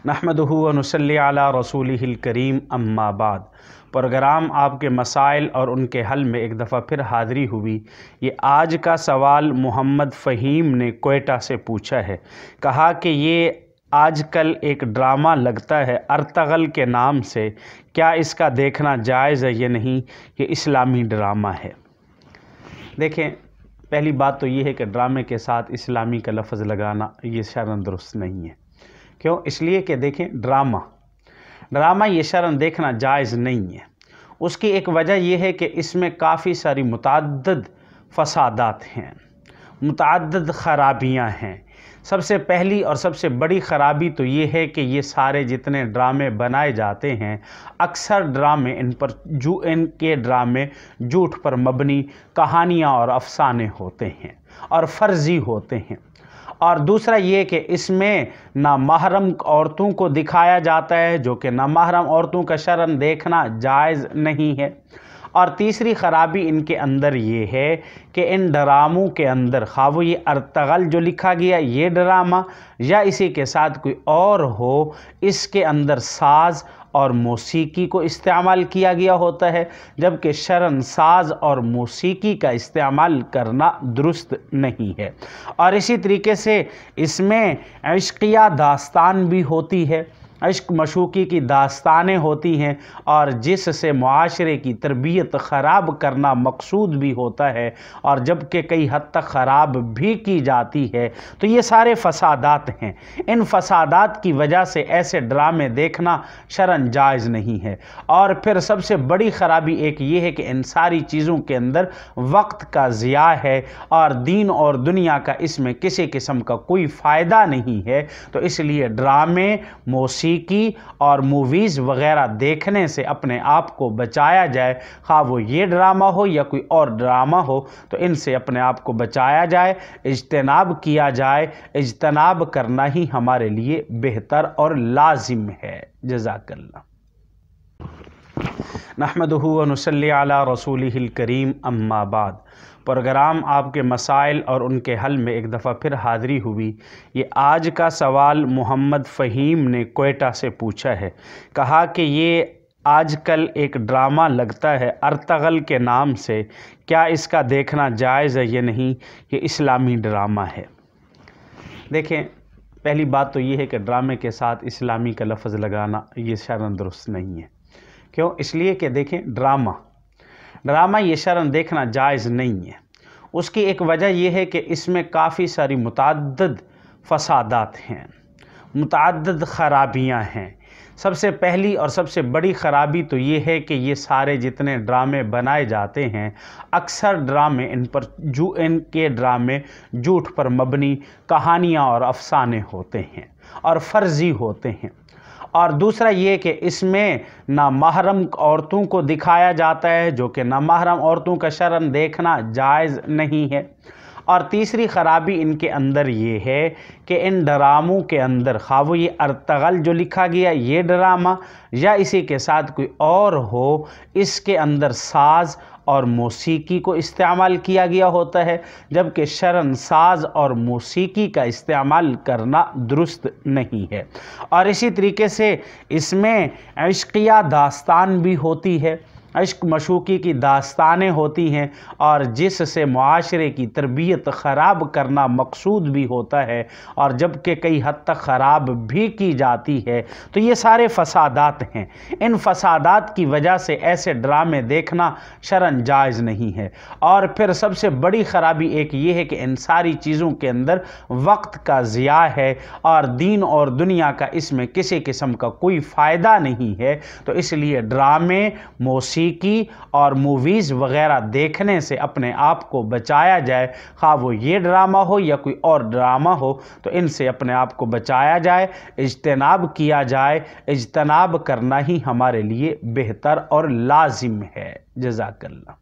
नहमदुहु व नुसल्ली अला रसूलिहिल करीम अम्मा बाद। प्रोग्राम आपके मसाइल और उनके हल में एक दफ़ा फिर हाज़िरी हुई। ये आज का सवाल मोहम्मद फ़हीम ने कोयटा से पूछा है। कहा कि ये आजकल एक ड्रामा लगता है अर्तगल के नाम से, क्या इसका देखना जायज़ है या नहीं? ये इस्लामी ड्रामा है। देखें, पहली बात तो ये है कि ड्रामे के साथ इस्लामी का लफ्ज़ लगाना ये शरअन दुरुस्त नहीं है। क्यों? इसलिए कि देखें, ड्रामा ये शरअन देखना जायज़ नहीं है। उसकी एक वजह यह है कि इसमें काफ़ी सारी मुतअद्दिद फ़सादात हैं, मुतअद्दिद ख़राबियाँ हैं। सबसे पहली और सबसे बड़ी ख़राबी तो ये है कि ये सारे जितने ड्रामे बनाए जाते हैं, अक्सर ड्रामे इनके ड्रामे झूठ पर मबनी कहानियाँ और अफसाने होते हैं और फ़र्ज़ी होते हैं। और दूसरा ये कि इसमें नामहरम औरतों को दिखाया जाता है, जो कि नामहरम औरतों का शरअन देखना जायज़ नहीं है। और तीसरी ख़राबी इनके अंदर ये है कि इन ड्रामों के अंदर खा वो ये अर्तगल जो लिखा गया ये ड्रामा या इसी के साथ कोई और हो, इसके अंदर साज़ और मौसीकी को इस्तेमाल किया गया होता है, जबकि शरअन साज़ और मौसीकी का इस्तेमाल करना दुरुस्त नहीं है। और इसी तरीके से इसमें इश्किया दास्तान भी होती है, इश्क मशूक़ी की दास्तानें होती हैं, और जिससे मुआशरे की तरबियत ख़राब करना मकसूद भी होता है, और जबकि कई हद तक ख़राब भी की जाती है। तो ये सारे फ़सादात हैं। इन फ़सादात की वजह से ऐसे ड्रामे देखना शरअन जायज़ नहीं है। और फिर सबसे बड़ी ख़राबी एक ये है कि इन सारी चीज़ों के अंदर वक्त का ज़िया है, और दीन और दुनिया का इसमें किसी किस्म का कोई फ़ायदा नहीं है। तो इसलिए ड्रामे, मौसीकी और मूवीज़ वग़ैरह देखने से अपने आप को बचाया जाए। खा वो ये ड्रामा हो या कोई और ड्रामा हो, तो इनसे अपने आप को बचाया जाए, इज्तनाब किया जाए। इज्तनाब करना ही हमारे लिए बेहतर और लाजिम है। जज़ाकल्लाह। नहमदुहु व नुसल्ली अला रसूलिहिल करीम अम्मा बाद। प्रोग्राम आपके मसाइल और उनके हल में एक दफ़ा फिर हाज़िरी हुई। ये आज का सवाल मोहम्मद फ़हीम ने कोयटा से पूछा है। कहा कि ये आजकल एक ड्रामा लगता है अर्तगल के नाम से, क्या इसका देखना जायज़ है या नहीं? ये इस्लामी ड्रामा है। देखें, पहली बात तो ये है कि ड्रामे के साथ इस्लामी का लफ्ज़ लगाना ये शरअन दुरुस्त नहीं है। क्यों? इसलिए कि देखें, ड्रामा ये शरअन देखना जायज़ नहीं है। उसकी एक वजह यह है कि इसमें काफ़ी सारी मुतअद्दिद फ़सादात हैं, मुतअद्दिद ख़राबियाँ हैं। सबसे पहली और सबसे बड़ी ख़राबी तो ये है कि ये सारे जितने ड्रामे बनाए जाते हैं, अक्सर ड्रामे इनके ड्रामे झूठ पर मबनी कहानियाँ और अफसाने होते हैं और फ़र्ज़ी होते हैं। और दूसरा ये कि इसमें नामहरम औरतों को दिखाया जाता है, जो कि नामहरम औरतों का शरअन देखना जायज़ नहीं है। और तीसरी ख़राबी इनके अंदर ये है कि इन ड्रामों के अंदर खा वो ये अर्तगल जो लिखा गया ये ड्रामा या इसी के साथ कोई और हो, इसके अंदर साज़ और मौसीकी को इस्तेमाल किया गया होता है, जबकि शरअन साज़ और मौसीकी का इस्तेमाल करना दुरुस्त नहीं है। और इसी तरीके से इसमें इश्किया दास्तान भी होती है, इश्क मशूक़ी की दास्तानें होती हैं, और जिससे मुआशरे की तरबियत ख़राब करना मकसूद भी होता है, और जबकि कई हद तक ख़राब भी की जाती है। तो ये सारे फ़सादात हैं। इन फ़सादात की वजह से ऐसे ड्रामे देखना शरअन जायज़ नहीं है। और फिर सबसे बड़ी ख़राबी एक ये है कि इन सारी चीज़ों के अंदर वक्त का ज़िया है, और दीन और दुनिया का इसमें किसी किस्म का कोई फ़ायदा नहीं है। तो इसलिए ड्रामे, मौसीकी और मूवीज़ वग़ैरह देखने से अपने आप को बचाया जाए। खा वो ये ड्रामा हो या कोई और ड्रामा हो, तो इनसे अपने आप को बचाया जाए, इज्तनाब किया जाए। इज्तनाब करना ही हमारे लिए बेहतर और लाजिम है। जज़ाकल्लाह।